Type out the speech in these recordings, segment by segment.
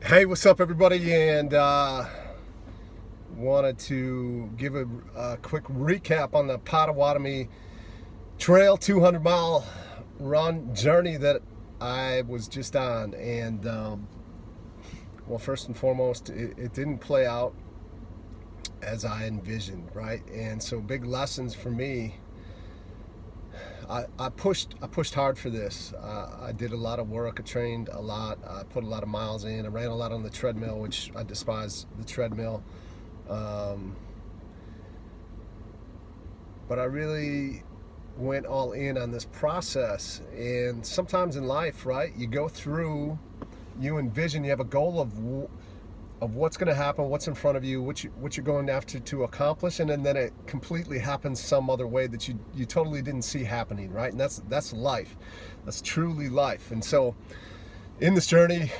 Hey, what's up, everybody? And wanted to give a quick recap on the Potawatomi Trail 200-mile run journey that I was just on. And well, first and foremost, it didn't play out as I envisioned, right? And so, big lessons for me. I pushed hard for this. I did a lot of work. I trained a lot. I put a lot of miles in. I ran a lot on the treadmill, which I despise the treadmill. But I really went all in on this process. And sometimes in life, right, you go through, you envision, you have a goal of what's going to happen, what's in front of you, what you're going after to accomplish, and then it completely happens some other way that you totally didn't see happening, right? And that's life. That's truly life. And so, in this journey,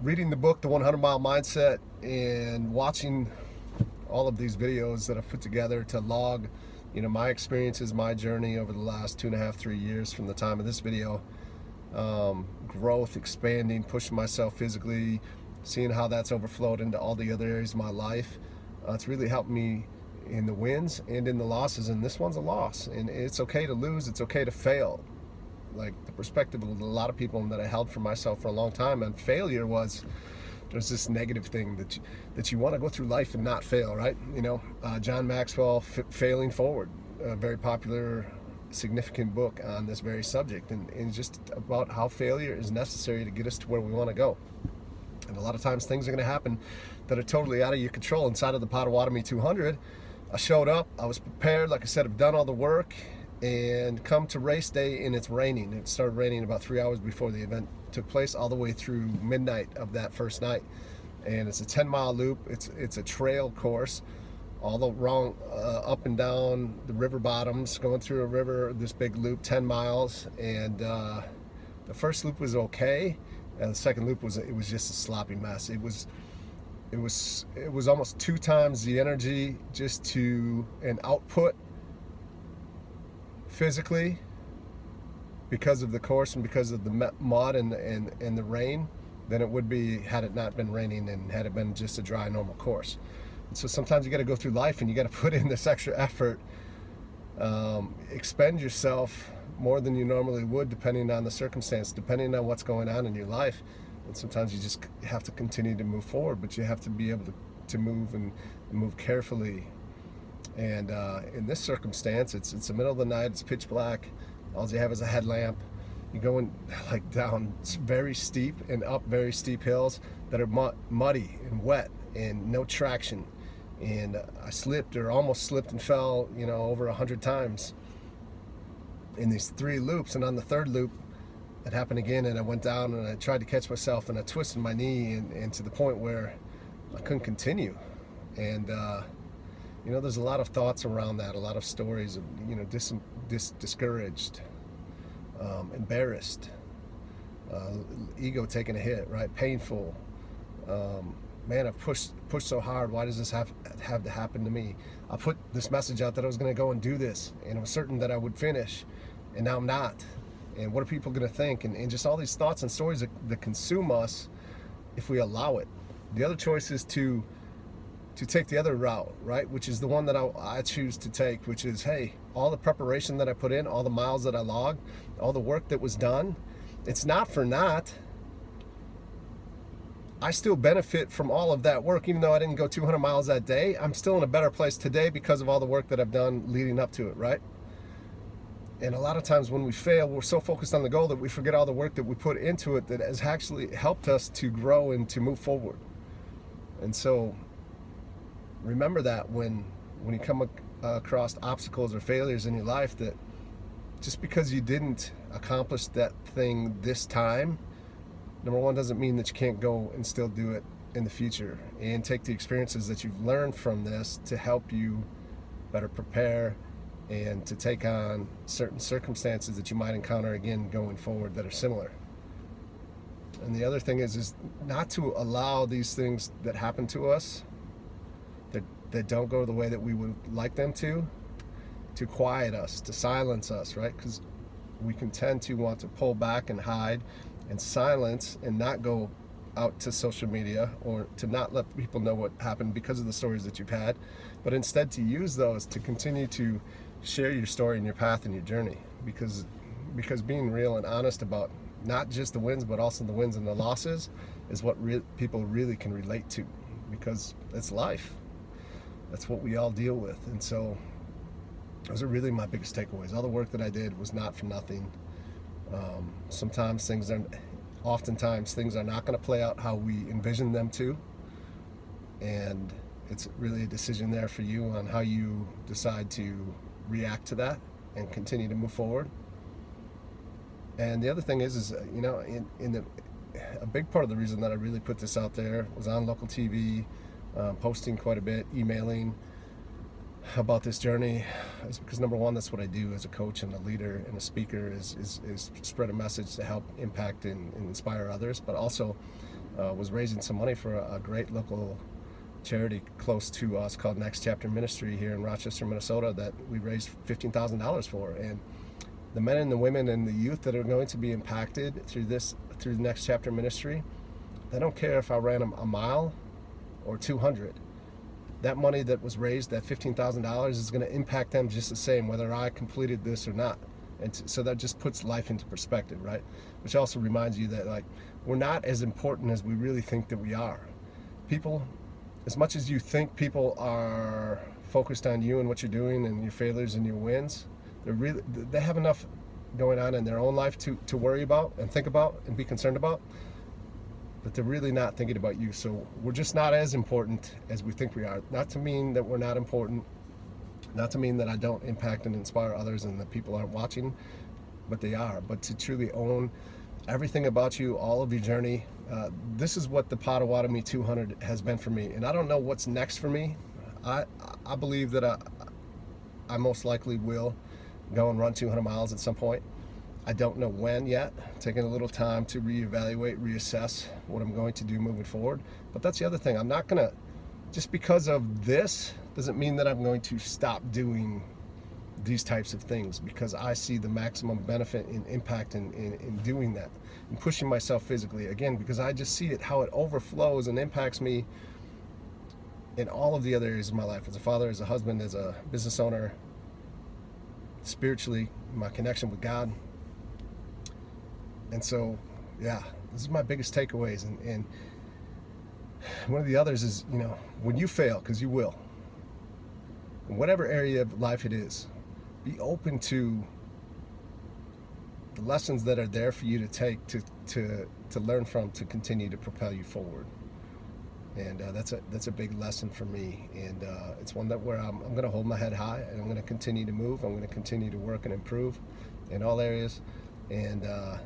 reading the book, The 100-Mile Mindset, and watching all of these videos that I've put together to log, my experiences, my journey over the last 2.5, 3 years from the time of this video, growth, expanding, pushing myself physically, seeing how that's overflowed into all the other areas of my life. It's really helped me in the wins and in the losses, and this one's a loss, and it's okay to lose, it's okay to fail. Like, the perspective of a lot of people that I held for myself for a long time, and failure was, there's this negative thing that you want to go through life and not fail, right? John Maxwell, Failing Forward, a very popular, significant book on this very subject, and just about how failure is necessary to get us to where we want to go. And a lot of times things are going to happen that are totally out of your control. Inside of the Potawatomi 200, I showed up, I was prepared, like I said, I've done all the work, and come to race day and it's raining. It started raining about 3 hours before the event took place, all the way through midnight of that first night. And it's a 10-mile loop, it's a trail course, all the wrong, up and down the river bottoms, going through a river, this big loop, 10 miles. And the first loop was okay. And the second loop was just a sloppy mess. It was almost 2 times the energy just to an output physically because of the course and because of the mud and the rain than it would be had it not been raining and had it been just a dry, normal course. And so sometimes you got to go through life and you got to put in this extra effort, expend yourself more than you normally would, depending on the circumstance, depending on what's going on in your life. And sometimes you just have to continue to move forward, but you have to be able to move and move carefully. And in this circumstance, it's the middle of the night, it's pitch black, all you have is a headlamp. You're going like down very steep and up very steep hills that are muddy and wet and no traction. And I slipped, or almost slipped and fell, over 100 times in these 3 loops. And on the third loop, it happened again, and I went down and I tried to catch myself, and I twisted my knee, and to the point where I couldn't continue. And there's a lot of thoughts around that, a lot of stories of discouraged, embarrassed, ego taking a hit, right? Painful. Man, I've pushed so hard. Why does this have to happen to me? I put this message out that I was going to go and do this, and I was certain that I would finish, and now I'm not. And what are people going to think? And just all these thoughts and stories that consume us if we allow it. The other choice is to take the other route, right? Which is the one that I choose to take, which is, hey, all the preparation that I put in, all the miles that I logged, all the work that was done, it's not for naught. I still benefit from all of that work. Even though I didn't go 200 miles that day, I'm still in a better place today because of all the work that I've done leading up to it, right? And a lot of times when we fail, we're so focused on the goal that we forget all the work that we put into it that has actually helped us to grow and to move forward. And so remember that when you come across obstacles or failures in your life, that just because you didn't accomplish that thing this time, number one, doesn't mean that you can't go and still do it in the future, and take the experiences that you've learned from this to help you better prepare and to take on certain circumstances that you might encounter again going forward that are similar. And the other thing is not to allow these things that happen to us that don't go the way that we would like them to quiet us, to silence us, right? Because we can tend to want to pull back and hide and silence and not go out to social media, or to not let people know what happened because of the stories that you've had, but instead to use those to continue to share your story and your path and your journey, because being real and honest about not just the wins but also the wins and the losses is what people really can relate to, because it's life. That's what we all deal with. And so those are really my biggest takeaways. All the work that I did was not for nothing. Oftentimes things are not going to play out how we envision them to, and it's really a decision there for you on how you decide to react to that and continue to move forward. And the other thing is a big part of the reason that I really put this out there was on local TV, posting quite a bit, emailing about this journey, is because number one, that's what I do as a coach and a leader and a speaker, is spread a message to help impact and inspire others, but also was raising some money for a great local charity close to us called Next Chapter Ministry here in Rochester, Minnesota, that we raised $15,000 for. And the men and the women and the youth that are going to be impacted through the Next Chapter Ministry, they don't care if I ran them a mile or 200. That money that was raised, that $15,000, is going to impact them just the same, whether I completed this or not. And so that just puts life into perspective, right? Which also reminds you that, like, we're not as important as we really think that we are. People, as much as you think people are focused on you and what you're doing and your failures and your wins, they have enough going on in their own life to worry about and think about and be concerned about, but they're really not thinking about you. So we're just not as important as we think we are. Not to mean that we're not important, not to mean that I don't impact and inspire others and that people aren't watching, but they are. But to truly own everything about you, all of your journey. This is what the Potawatomi 200 has been for me, and I don't know what's next for me. I believe that I most likely will go and run 200 miles at some point. I don't know when yet. Taking a little time to reevaluate, reassess what I'm going to do moving forward. But that's the other thing. I'm not gonna, just because of this doesn't mean that I'm going to stop doing these types of things, because I see the maximum benefit and impact in doing that and pushing myself physically, again, because I just see it, how it overflows and impacts me in all of the other areas of my life, as a father, as a husband, as a business owner, spiritually, my connection with God. And so, yeah, this is my biggest takeaways. And one of the others is, when you fail, because you will, in whatever area of life it is, be open to the lessons that are there for you to take, to learn from, to continue to propel you forward. And that's a big lesson for me. And it's one where I'm going to hold my head high, and I'm going to continue to move. I'm going to continue to work and improve in all areas. And I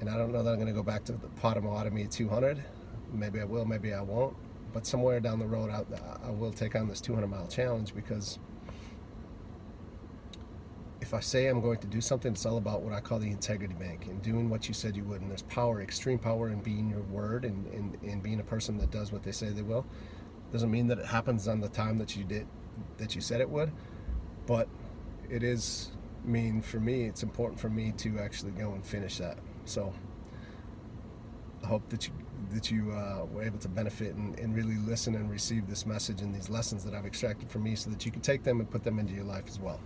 don't know that I'm going to go back to the Potawatomi 200. Maybe I will, maybe I won't. But somewhere down the road, I will take on this 200-mile challenge, because if I say I'm going to do something, it's all about what I call the integrity bank, and doing what you said you would. And there's power, extreme power, in being your word and being a person that does what they say they will. Doesn't mean that it happens on the time that you said it would, but it is for me, it's important for me to actually go and finish that. So I hope that you were able to benefit and really listen and receive this message and these lessons that I've extracted from me, so that you can take them and put them into your life as well.